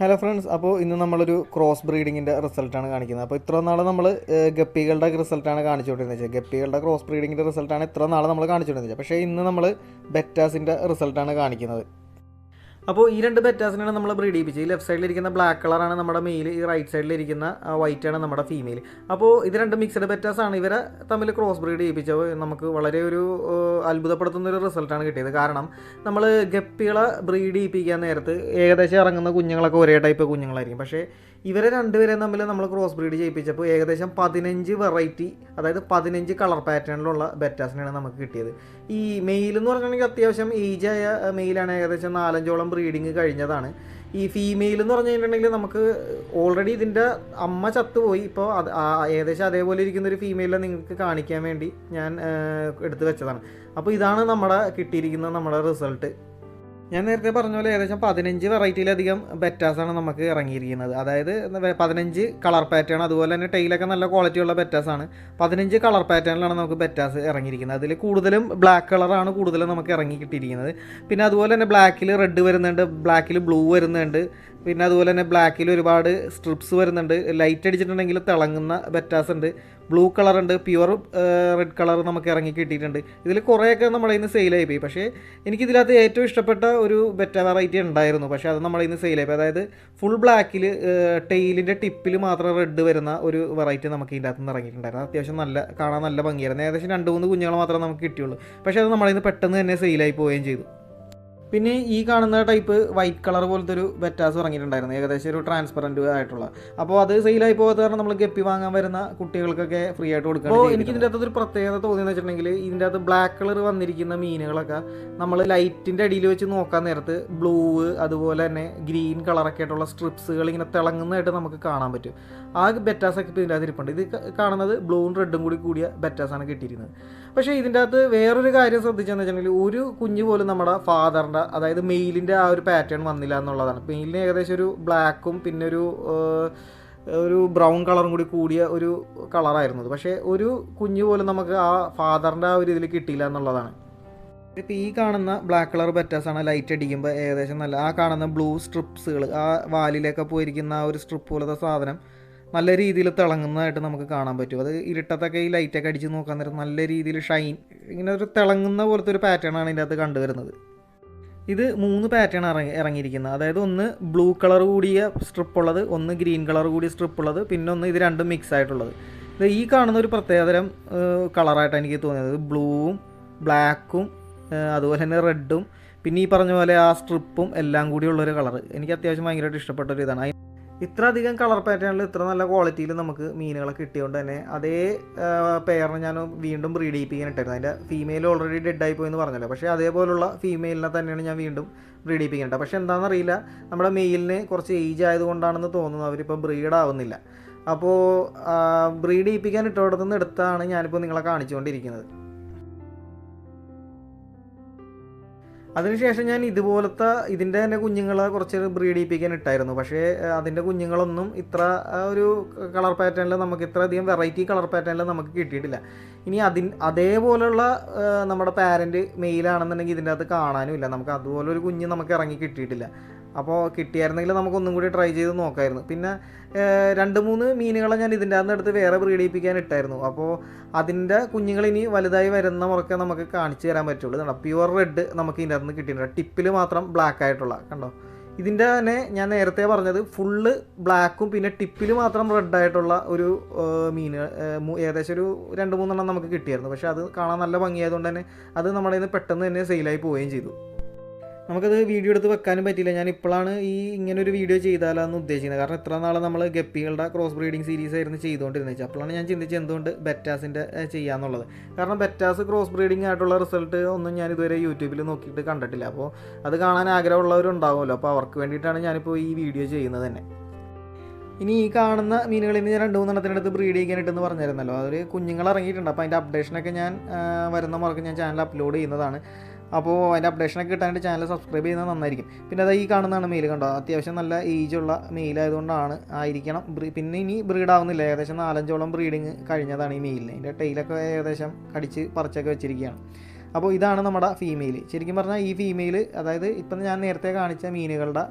Hello friends, അപ്പോൾ ഇന്ന് നമ്മളൊരു ക്രോസ് ബ്രീഡിങ്ങിൻ്റെ റിസൾട്ടാണ് കാണിക്കുന്നത്. അപ്പോൾ ഇത്ര നാൾ നമ്മൾ ഗപ്പികളുടെ റിസൾട്ടാണ് കാണിച്ചുകൊണ്ടിരുന്നത്. ഗപ്പികളുടെ ക്രോസ് ബ്രീഡിങ്ങിൻ്റെ റിസൾട്ടാണ് ഇത്ര നാൾ നമ്മൾ കാണിച്ചുകൊണ്ടിരുന്നത്. പക്ഷേ ഇന്ന് നമ്മൾ ബെറ്റാസിൻ്റെ റിസൾട്ടാണ് കാണിക്കുന്നത്. അപ്പോൾ ഈ രണ്ട് ബെറ്റാസിനാണ് നമ്മൾ ബ്രീഡ് ചെയ്യിപ്പിച്ചത്. ഈ ലെഫ്റ്റ് സൈഡിലിരിക്കുന്ന ബ്ലാക്ക് കളറാണ് നമ്മുടെ മെയിൽ, ഈ റൈറ്റ് സൈഡിലിരിക്കുന്ന വൈറ്റാണ് നമ്മുടെ ഫീമെയിൽ. അപ്പോൾ ഇത് രണ്ട് മിക്സഡ് ബെറ്റാസാണ്. ഇവരെ തമ്മിൽ ക്രോസ് ബ്രീഡ് ചെയ്യിപ്പിച്ചത് നമുക്ക് വളരെ ഒരു അത്ഭുതപ്പെടുത്തുന്നൊരു റിസൾട്ടാണ് കിട്ടിയത്. കാരണം നമ്മൾ ഗപ്പികളെ ബ്രീഡ് ചെയ്യിപ്പിക്കാൻ നേരത്ത് ഏകദേശം ഇറങ്ങുന്ന കുഞ്ഞുങ്ങളൊക്കെ ഒരേ ടൈപ്പ് കുഞ്ഞുങ്ങളായിരിക്കും. പക്ഷേ ഇവരെ രണ്ടുപേരെയും തമ്മിൽ നമ്മൾ ക്രോസ് ബ്രീഡ് ചെയ്യിപ്പിച്ചപ്പോൾ ഏകദേശം 15 വെറൈറ്റി, അതായത് 15 കളർ പാറ്റേണിലുള്ള ബെറ്റാസിനാണ് നമുക്ക് കിട്ടിയത്. ഈ മെയിൽ എന്ന് പറഞ്ഞിട്ടുണ്ടെങ്കിൽ അത്യാവശ്യം ഏജായ മെയിലാണ്, ഏകദേശം 4-5ഓളം ബ്രീഡിങ് കഴിഞ്ഞതാണ്. ഈ ഫീമെയിൽ എന്ന് പറഞ്ഞു കഴിഞ്ഞിട്ടുണ്ടെങ്കിൽ നമുക്ക് ഓൾറെഡി ഇതിൻ്റെ അമ്മ ചത്തുപോയി. ഇപ്പോൾ അത് ഏകദേശം അതേപോലെ ഇരിക്കുന്നൊരു ഫീമെയിലെ നിങ്ങൾക്ക് കാണിക്കാൻ വേണ്ടി ഞാൻ എടുത്ത് വെച്ചതാണ്. അപ്പോൾ ഇതാണ് നമ്മുടെ കിട്ടിയിരിക്കുന്ന നമ്മുടെ റിസൾട്ട്. ഞാൻ നേരത്തെ പറഞ്ഞ പോലെ ഏകദേശം 15 വെറൈറ്റിയിലധികം ബെറ്റാസാണ് നമുക്ക് ഇറങ്ങിയിരിക്കുന്നത്. അതായത് 15 കളർ പാറ്റേൺ, അതുപോലെ തന്നെ ടെയിലൊക്കെ നല്ല ക്വാളിറ്റിയുള്ള ബെറ്റാസാണ്. 15 കളർ പാറ്റേണിലാണ് നമുക്ക് ബെറ്റാസ് ഇറങ്ങിയിരിക്കുന്നത്. അതിൽ കൂടുതലും ബ്ലാക്ക് കളറാണ് കൂടുതലും നമുക്ക് ഇറങ്ങി കിട്ടിയിരിക്കുന്നത്. പിന്നെ അതുപോലെ തന്നെ ബ്ലാക്കിൽ റെഡ് വരുന്നുണ്ട്, ബ്ലാക്കിൽ ബ്ലൂ വരുന്നുണ്ട്, പിന്നെ അതുപോലെ തന്നെ ബ്ലാക്കിൽ ഒരുപാട് സ്ട്രിപ്സ് വരുന്നുണ്ട്. ലൈറ്റ് അടിച്ചിട്ടുണ്ടെങ്കിൽ തിളങ്ങുന്ന ബെറ്റാസ് ഉണ്ട്, ബ്ലൂ കളറുണ്ട്, പ്യുവർ റെഡ് കളർ നമുക്ക് ഇറങ്ങി കിട്ടിയിട്ടുണ്ട്. ഇതിൽ കുറേയൊക്കെ നമ്മുടെ ഇന്ന് സെയിലായി പോയി. പക്ഷേ എനിക്കിതിനകത്ത് ഏറ്റവും ഇഷ്ടപ്പെട്ട ഒരു ബെറ്റ വെറൈറ്റി ഉണ്ടായിരുന്നു, പക്ഷേ അത് നമ്മുടെ ഇന്ന് സെയിലായി പോയി. അതായത് ഫുൾ ബ്ലാക്കിൽ ടെയിലിൻ്റെ ടിപ്പിൽ മാത്രം റെഡ് വരുന്ന ഒരു വെറൈറ്റി നമുക്ക് ഇതിൻ്റെ അകത്ത് നിന്ന് ഇറങ്ങിയിട്ടുണ്ടായിരുന്നു. അത്യാവശ്യം കാണാൻ നല്ല ഭംഗിയായിരുന്നു. ഏകദേശം 2-3 കുഞ്ഞുങ്ങൾ മാത്രമേ നമുക്ക് കിട്ടിയുള്ളൂ. പക്ഷേ അത് നമ്മുടെ ഇന്ന് പെട്ടെന്ന് തന്നെ സെയിലായി പോവുകയും ചെയ്തു. പിന്നെ ഈ കാണുന്ന ടൈപ്പ് വൈറ്റ് കളർ പോലത്തെ ഒരു ബെറ്റാസ് ഇറങ്ങിയിട്ടുണ്ടായിരുന്നു, ഏകദേശം ഒരു ട്രാൻസ്പെറൻറ്റ് ആയിട്ടുള്ള. അപ്പോൾ അത് സെയിലായി പോകാത്ത കാരണം നമ്മൾ ഗപ്പി വാങ്ങാൻ വരുന്ന കുട്ടികൾക്കൊക്കെ ഫ്രീ ആയിട്ട് കൊടുക്കുക. അപ്പോൾ എനിക്ക് ഇതിൻ്റെ അകത്തൊരു പ്രത്യേകത തോന്നിയെന്ന് വെച്ചിട്ടുണ്ടെങ്കിൽ ഇതിൻ്റെ അകത്ത് ബ്ലാക്ക് കളർ വന്നിരിക്കുന്ന മീനുകളൊക്കെ നമ്മൾ ലൈറ്റിൻ്റെ അടിയിൽ വെച്ച് നോക്കാൻ നേരത്ത് ബ്ലൂ, അതുപോലെ തന്നെ ഗ്രീൻ കളറൊക്കെ ആയിട്ടുള്ള സ്ട്രിപ്സുകൾ ഇങ്ങനെ തിളങ്ങുന്നതായിട്ട് നമുക്ക് കാണാൻ പറ്റും. ആ ബെറ്റാസൊക്കെ ഇപ്പോൾ ഇതിൻ്റെ അകത്ത് ഇരിപ്പുണ്ട്. ഇത് കാണുന്നത് ബ്ലൂവും റെഡും കൂടിയ ബെറ്റാസാണ് കിട്ടിയിരിക്കുന്നത്. പക്ഷേ ഇതിൻ്റെ അകത്ത് വേറൊരു കാര്യം ശ്രദ്ധിച്ചതെന്ന് വെച്ചിട്ടുണ്ടെങ്കിൽ ഒരു കുഞ്ഞ് പോലും നമ്മുടെ ഫാദറിൻ്റെ, അതായത് മെയിലിൻ്റെ ആ ഒരു പാറ്റേൺ വന്നില്ല എന്നുള്ളതാണ്. മെയിലിന് ഏകദേശം ഒരു ബ്ലാക്കും പിന്നെ ഒരു ബ്രൗൺ കളറും കൂടിയ ഒരു കളറായിരുന്നു. പക്ഷേ ഒരു കുഞ്ഞ് പോലും നമുക്ക് ആ ഫാദറിൻ്റെ ആ ഒരു ഇതിൽ കിട്ടിയില്ല എന്നുള്ളതാണ്. ഇപ്പോൾ ഈ കാണുന്ന ബ്ലാക്ക് കളർ ബെറ്റാസാണ് ലൈറ്റ് അടിക്കുമ്പോൾ ഏകദേശം നല്ല, ആ കാണുന്ന ബ്ലൂ സ്ട്രിപ്സുകൾ, ആ വാലിലൊക്കെ പോയിരിക്കുന്ന ആ ഒരു സ്ട്രിപ്പ് പോലത്തെ സാധനം നല്ല രീതിയിൽ തിളങ്ങുന്നതായിട്ട് നമുക്ക് കാണാൻ പറ്റും. അത് ഇരുട്ടത്തൊക്കെ ഈ ലൈറ്റൊക്കെ അടിച്ച് നോക്കാൻ നേരം നല്ല രീതിയിൽ ഷൈൻ, ഇങ്ങനെ ഒരു തിളങ്ങുന്ന പോലത്തെ ഒരു പാറ്റേണാണ് ഇതിൻ്റെ അകത്ത് കണ്ടുവരുന്നത്. ഇത് 3 പാറ്റേൺ ഇറങ്ങിയിരിക്കുന്നത്. അതായത് ഒന്ന് ബ്ലൂ കളർ കൂടിയ സ്ട്രിപ്പ് ഉള്ളത്, ഒന്ന് ഗ്രീൻ കളർ കൂടിയ സ്ട്രിപ്പ് ഉള്ളത്, പിന്നെ ഒന്ന് ഇത് രണ്ടും മിക്സ് ആയിട്ടുള്ളത്. ഇത് ഈ കാണുന്ന ഒരു പ്രത്യേകതരം കളറായിട്ടാണ് എനിക്ക് തോന്നിയത്. ബ്ലൂവും ബ്ലാക്കും അതുപോലെ തന്നെ റെഡും പിന്നെ ഈ പറഞ്ഞ പോലെ ആ സ്ട്രിപ്പും എല്ലാം കൂടിയുള്ളൊരു കളർ എനിക്ക് അത്യാവശ്യം ഭയങ്കരമായിട്ട് ഇഷ്ടപ്പെട്ടൊരു ഇതാണ്. ഇത്ര അധികം കളർ പാറ്റേണിൽ ഇത്ര നല്ല ക്വാളിറ്റിയിൽ നമുക്ക് മീനുകളെ കിട്ടിയതുകൊണ്ട് തന്നെ അതേ പെയറിനെ ഞാൻ വീണ്ടും ബ്രീഡ് ചെയ്യിപ്പിക്കാനിട്ടായിരുന്നു. അതിൻ്റെ ഫീമെയിൽ ഓൾറെഡി ഡെഡായി പോയെന്ന് പറഞ്ഞല്ലോ. പക്ഷേ അതേപോലുള്ള ഫീമെയിലിനെ തന്നെയാണ് ഞാൻ വീണ്ടും ബ്രീഡ് ചെയ്യിപ്പിക്കേണ്ടത്. പക്ഷേ എന്താണെന്നറിയില്ല, നമ്മുടെ മെയിലിന് കുറച്ച് ഏജ് ആയതുകൊണ്ടാണെന്ന് തോന്നുന്നു അവരിപ്പോൾ ബ്രീഡ് ആവുന്നില്ല. അപ്പോൾ ബ്രീഡ് ചെയ്യിപ്പിക്കാൻ ഇട്ടോടത്തുനിന്ന് എടുത്താണ് ഞാനിപ്പോൾ നിങ്ങളെ കാണിച്ചുകൊണ്ടിരിക്കുന്നത്. അതിനുശേഷം ഞാൻ ഇതിൻ്റെ തന്നെ കുഞ്ഞുങ്ങളെ കുറച്ച് ബ്രീഡ് ചെയ്യിപ്പിക്കാൻ ഇട്ടായിരുന്നു. പക്ഷേ അതിൻ്റെ കുഞ്ഞുങ്ങളൊന്നും ഇത്ര ഒരു കളർ പാറ്റേണിൽ നമുക്ക് ഇത്രയധികം വെറൈറ്റി കളർ പാറ്റേണിൽ നമുക്ക് കിട്ടിയിട്ടില്ല. ഇനി അതേപോലുള്ള നമ്മുടെ പാരൻറ്റ് മെയിലാണെന്നുണ്ടെങ്കിൽ ഇതിൻ്റെ അകത്ത് കാണാനുമില്ല. നമുക്ക് അതുപോലൊരു കുഞ്ഞ് നമുക്ക് ഇറങ്ങി കിട്ടിയിട്ടില്ല. അപ്പോൾ കിട്ടിയായിരുന്നെങ്കിൽ നമുക്കൊന്നും കൂടി ട്രൈ ചെയ്ത് നോക്കാമായിരുന്നു. പിന്നെ 2-3 മീനുകളെ ഞാൻ ഇതിൻ്റെ അകത്ത് എടുത്ത് വേറെ ബ്രീഡ് ചെയ്യിപ്പിക്കാൻ ഇട്ടായിരുന്നു. അപ്പോൾ അതിൻ്റെ കുഞ്ഞുങ്ങൾ ഇനി വലുതായി വരുന്ന മുറക്കെ നമുക്ക് കാണിച്ചു തരാൻ പറ്റുള്ളൂ. കണ്ടോ, പ്യുവർ റെഡ് നമുക്ക് ഇതിൻ്റെ അകത്ത് കിട്ടിയിട്ടുണ്ട്. ടിപ്പിൽ മാത്രം ബ്ലാക്ക് ആയിട്ടുള്ള കണ്ടോ. ഇതിൻ്റെ തന്നെ ഞാൻ നേരത്തെ പറഞ്ഞത് ഫുള്ള് ബ്ലാക്കും പിന്നെ ടിപ്പിൽ മാത്രം റെഡായിട്ടുള്ള ഒരു മീൻ ഏകദേശം ഒരു 2-3 നമുക്ക് കിട്ടിയായിരുന്നു. പക്ഷേ അത് കാണാൻ നല്ല ഭംഗിയായതുകൊണ്ട് തന്നെ അത് നമ്മുടെ കയ്യിൽ നിന്ന് പെട്ടെന്ന് തന്നെ സെയിലായി പോവുകയും ചെയ്തു. നമുക്കത് വീഡിയോ എടുത്ത് വെക്കാനും പറ്റിയില്ല. ഞാൻ ഇപ്പോഴാണ് ഇങ്ങനൊരു വീഡിയോ ചെയ്താലാന്ന് ഉദ്ദേശിക്കുന്നത്. കാരണം ഇത്ര നാൾ നമ്മൾ ഗപ്പികളുടെ ക്രോസ് ബ്രീഡിങ് സീരീസ് ആയിരുന്നു ചെയ്തുകൊണ്ടിരുന്നത്. അപ്പോഴാണ് ഞാൻ ചിന്തിച്ചത് എന്തുകൊണ്ട് ബെറ്റാസിൻ്റെ ചെയ്യാന്നുള്ളത്. കാരണം ബെറ്റാസ് ക്രോസ് ബ്രീഡിങ് ആയിട്ടുള്ള റിസൾട്ട് ഒന്നും ഞാൻ ഇതുവരെ യൂട്യൂബിൽ നോക്കിയിട്ട് കണ്ടിട്ടില്ല. അപ്പോൾ അത് കാണാൻ ആഗ്രഹമുള്ളവരുണ്ടാവുമല്ലോ. അപ്പോൾ അവർക്ക് വേണ്ടിയിട്ടാണ് ഞാനിപ്പോൾ ഈ വീഡിയോ ചെയ്യുന്നത് തന്നെ. ഇനി ഈ കാണുന്ന മീനുകളിൽ നിന്ന് ഞാൻ 2-3 ബ്രീഡ് ചെയ്യാനായിട്ടെന്ന് പറഞ്ഞിരുന്നല്ലോ. അതൊരു കുഞ്ഞുങ്ങൾ ഇറങ്ങിയിട്ടുണ്ട്. അപ്പോൾ അതിൻ്റെ അപ്ഡേഷനൊക്കെ ഞാൻ വരുന്ന മുറക്ക് ഞാൻ ചാനൽ അപ്ലോഡ് ചെയ്യുന്നതാണ്. അപ്പോൾ അതിൻ്റെ അപ്ഡേഷനൊക്കെ കിട്ടാനായിട്ട് ചാനൽ സബ്സ്ക്രൈബ് ചെയ്യുന്നത് നന്നായിരിക്കും. പിന്നെ അത് ഈ കാണുന്നതാണ് മെയിൽ, കണ്ടോ, അത്യാവശ്യം നല്ല ഏജുള്ള മെയിലായതുകൊണ്ടാണ് ആയിരിക്കണം. പിന്നെ ഇനി ബ്രീഡ് ആവുന്നില്ല. ഏകദേശം 4-5ഓളം ബ്രീഡിങ് കഴിഞ്ഞതാണ് ഈ മെയിലിന്. അതിൻ്റെ ടെയിലൊക്കെ ഏകദേശം കടിച്ച് പറിച്ചൊക്കെ വെച്ചിരിക്കുകയാണ്. അപ്പോൾ ഇതാണ് നമ്മുടെ ഫീമെയിൽ. ശരിക്കും പറഞ്ഞാൽ ഈ ഫീമെയിൽ, അതായത് ഇപ്പം ഞാൻ നേരത്തെ കാണിച്ച മീനുകളുടെ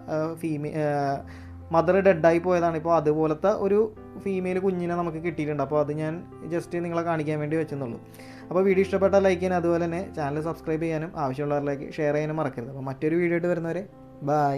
മദർ ഡെഡായി പോയതാണ്. ഇപ്പോൾ അതുപോലത്തെ ഒരു ഫീമെയിൽ കുഞ്ഞിനെ നമുക്ക് കിട്ടിയിട്ടുണ്ട്. അപ്പോൾ അത് ഞാൻ ജസ്റ്റ് നിങ്ങളെ കാണിക്കാൻ വേണ്ടി വെച്ചെന്നുള്ളൂ. അപ്പോൾ വീഡിയോ ഇഷ്ടപ്പെട്ടാൽ ലൈക്ക് ചെയ്യാനും അതുപോലെ തന്നെ ചാനൽ സബ്സ്ക്രൈബ് ചെയ്യാനും ആവശ്യമുള്ളവരിലേക്ക് ഷെയർ ചെയ്യാനും മറക്കരുത്. അപ്പോൾ മറ്റൊരു വീഡിയോ ആയിട്ട് വരുന്നവരെ ബൈ.